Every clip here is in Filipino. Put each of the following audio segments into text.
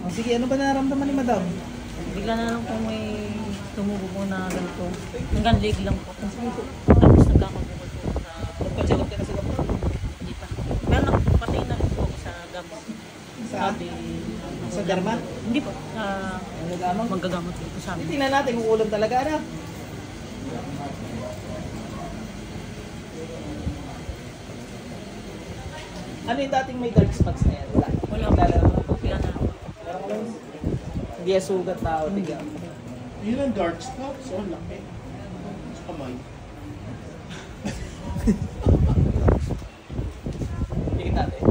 Oh, sige, ano ba nararamdaman ni madam? Bigla na lang po may tumubo po na ganito. Hanggang leg lang po. Tapos nagkakabukol po sa... Nagpa-check up ka na sa doktor? Hindi pa. Pero nakapatay na rin po ako sa gamot. Sabi... Sa derma? Hindi po. Magagamot? Magagamot po sa amin. Tingnan natin kung ulam talaga na. Ano yung dating may dark spots na yan? Wala. Wala po. Bigla na lang. Hindi yung sugat na o tiga. Yun ang dark spots. So, laki. Sa kamay. Tingin natin.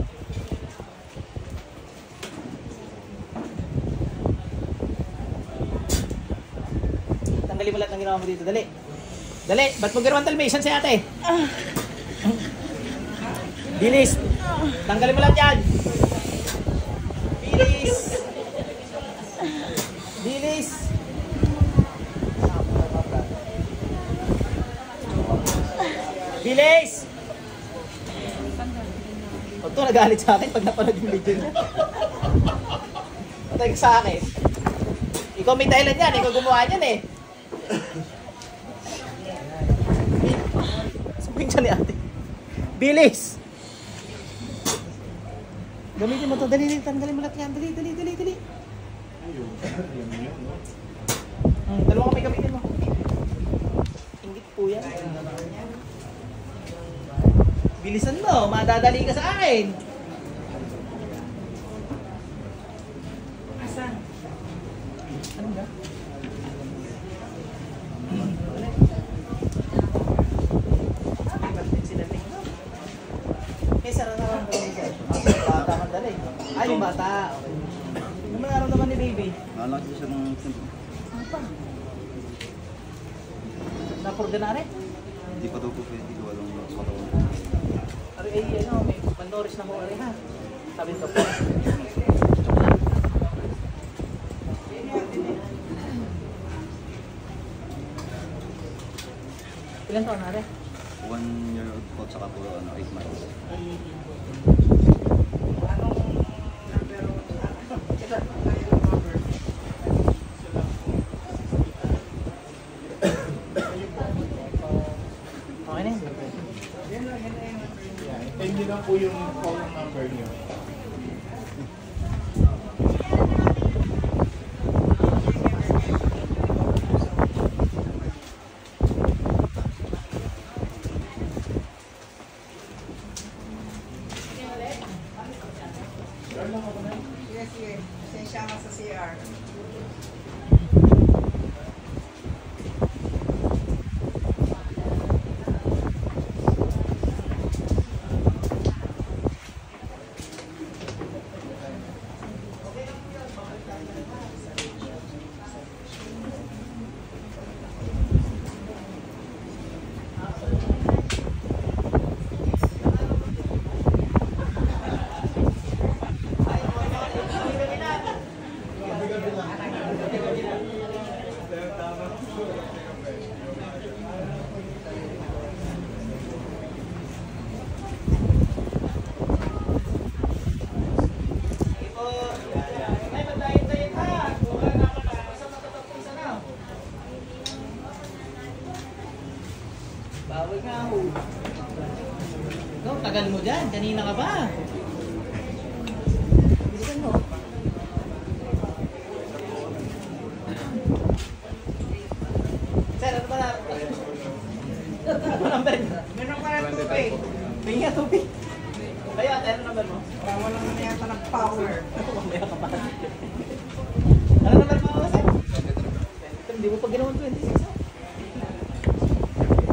Tanggalin mo lahat ng ginawa mo dito. Dali. Dali. Ba't mo ginawan talmation si ate? Bilis. Tanggalin mo lahat yan. Bilis. Bilis. Bilis. O ito, nagalit sa akin pag napanood yung video niya. Patay ka sa akin. Ikaw may dahilan yan. Ikaw gumawa niyan eh. Sabihin siya ni ate. Bilis. Gamitin mo to. Dali, dali. Tanggalin mo lahat yan. Dali, dali, dali, dali. Dalawang kamay gamitin mo. Ingit po yan. Bilisan mo. Madadali ka sa akin. Asan? Ano ba? May sarang-sarang ko dito. Bata man dali. Ay, yung bata. Okay. Ano man naramdaman ni baby? Nalaki siya ng... Ano pa? Napordinari? Hindi pa daw po pwede ko walang katawan. Ari ay ano, may pandoris na ko ari ha. Sabi ko po. Ilan taon na rin? 1 year old po, tsaka po 8 months. Okay na yun. Hintayin nyo lang po yung phone number nyo. Sige. Pasensya ka sa CR. Bawal nga ako. Ikaw, tagal mo dyan. Kanina ka pa. Bilisan mo. Sir, ano ba na? Ano ba number niya? Meron ka ng tubig. Tingin nga tubig. Kayo, ate, ano number mo? Wala naman na yata ng power. Mamaya ka pa. Ano number mo, sir? Hindi mo pa ginawan 26.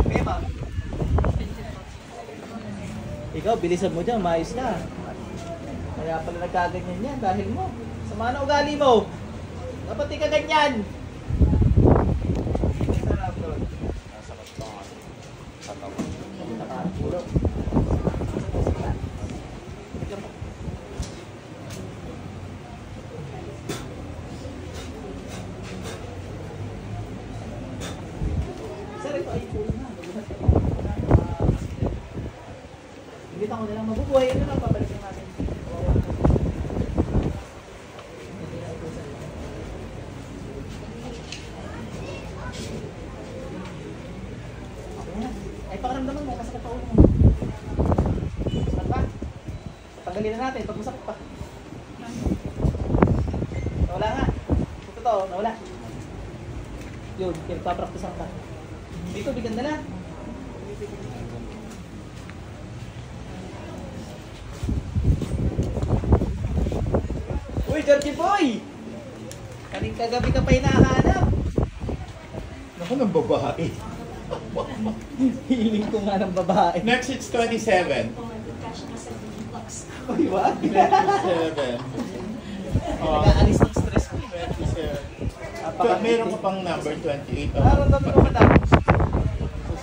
Kaya ba? Ikaw, bilisan mo dyan, maayos na. Kaya pala nagkaganyan yan dahil mo. Sama na ugali mo. Dapat di ka ganyan. Sarap doon. Nasakit pa nga sa katawan. Nakapulog. Sir, ito ay pulo na. Imbita ko nilang mabubuhay. Ano lang, papalitan natin. Tanggalin na natin pag masakit pa. Nawala nga. Totoo, nawala. Yun, pinagpapraktisan ka. Dito, bigyan na lang. Uy, Georgie boy! Kaning kagabi ka pa hinahanap. Ako ng babae. Hiling ko nga ng babae. Next, it's 27. Uy, what? 27. Nag-aalis ng stress ko. 27. Meron ka pang number 28. Nararamdaman ko matapos.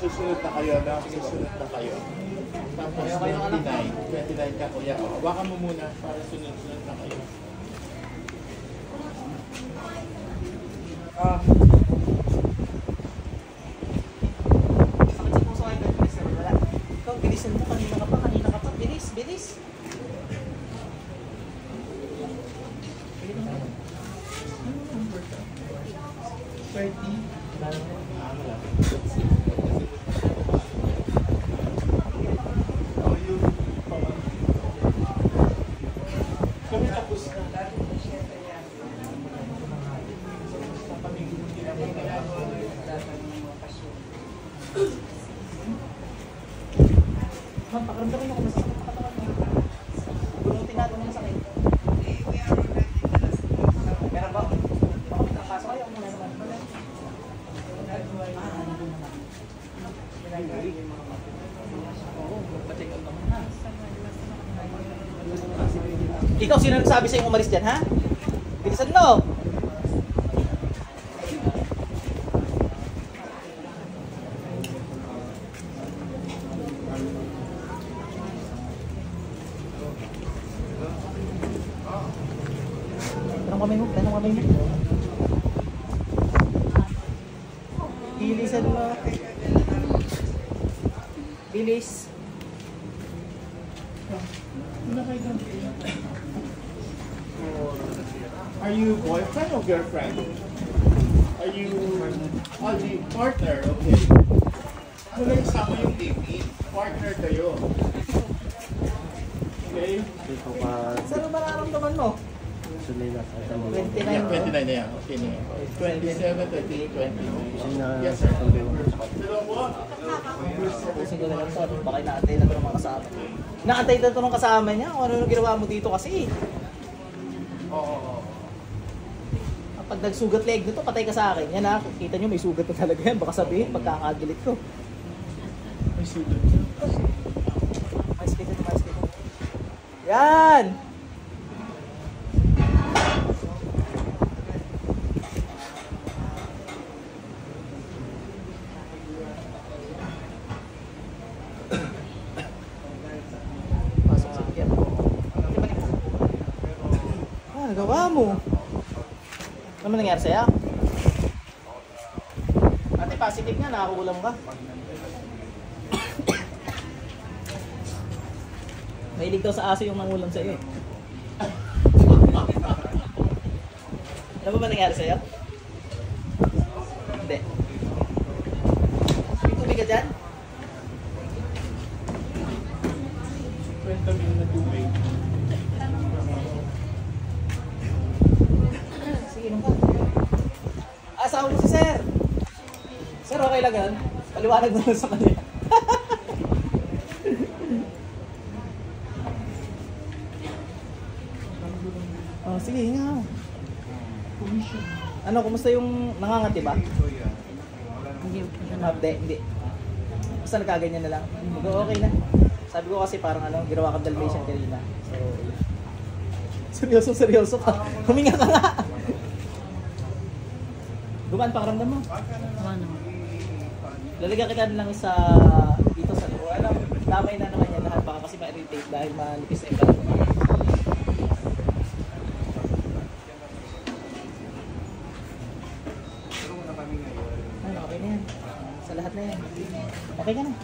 Susunod na kayo na. Susunod na kayo. Tapos 29. 29 ka kuya. O, hawakan mo muna para sunod-sunod na kayo. Sakit sa puso kayo, bilis na wala. Ikaw, bilisan mo. Kanina ka pa. Bilis, bilis. Kami tapos na. Ma'am, pakiramdaman mo kung masakit ang katawan mo. Bunutin natin ang masakit. Meron ba? Baka magkakaso kayo. Muna naman. Oo, magpa-check out naman na. Ikaw, sino nagsabi sa'yo umalis dyan, ha? Bilisan mo! Tanong kami mo. Bilisan mo. Bilis. Are you boyfriend or girlfriend? Are you the partner? Okay. Wala isama yung live-in. Partner kayo. Okay? Saan ba nararamdaman mo? 29. 29 na yan. Okay na yan. 27, 28, 20. Yes, sir. Pusin ko na lang ito. Baka inaantay na ito ng mga kasama. Inaantay na ito ng kasama niya? Kung ano ginawa mo dito kasi. Oo. Pag nagsugat leg nito, patay ka sa akin. Yan ha, kita nyo may sugat na talaga yan. Baka sabihin, pagkakagilit ko. May sugat. Mais dito. Yan! Pasok sa bigyan. Nagawa mo. Ano man nangyari sa'yo? Ate, positive nga, nakakulam ka. Mahilig daw sa aso yung nangulam sa'yo eh. Ano ba nangyari sa'yo? Hindi. May tubig ka dyan? 20 minutes na tubig. Sige, inom ka. Asawa mo si Sir. Sir, okay lang yan. Paliwanag mo lang sa kanya. Oh, sige, hinga. Ano, kumusta yung nangangati ba? Hindi po siya na. Hindi. Basta nagkaganyan na lang. Okay na. Sabi ko kasi parang ano, ginawa kang Dalmatian kanina. So, seryoso ka. Huminga ka nga. Gumaan pakiramdam mo. Ano? Lalagyan kita lang sa dito sa loob. Alam, damay na naman yan lahat baka kasi ma-irritate dahil manipis na yung kalat mo. Ano, okay na yan. Sa lahat na yan. Okay ka na.